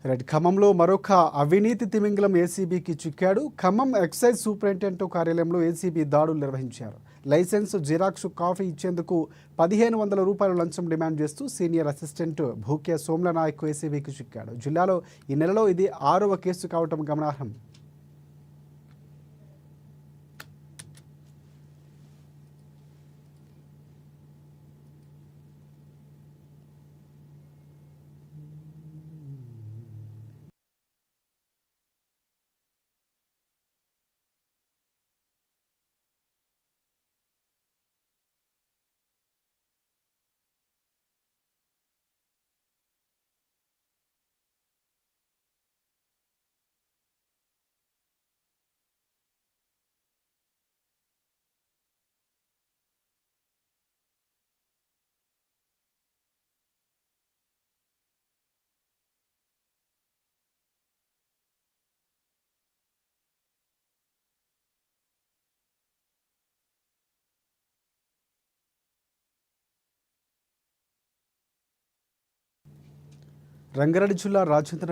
Right. ఖమ్మంలో మరొక అవినీతి తిమింగలం ఏసీబీకి చిక్కాడు. ఖమ్మం ఎక్సైజ్ సూపరింటెండెంట్ కార్యాలయంలో ఏసీబీ దాడులు నిర్వహించారు. లైసెన్స్ జిరాక్స్ కాపీ ఇచ్చేందుకు 1500 రూపాయలు లంచం డిమాండ్ చేస్తూ సీనియర్ అసిస్టెంట్ భూక్యా సోమ్లనాయక్ ఏసీబీకి చిక్కాడు. జిల్లాలో ఈ నెలలో ఇది 6వ కేసు కావటం గమనార్హం. రంగారెడ్డి జిల్లా రాజేంద్ర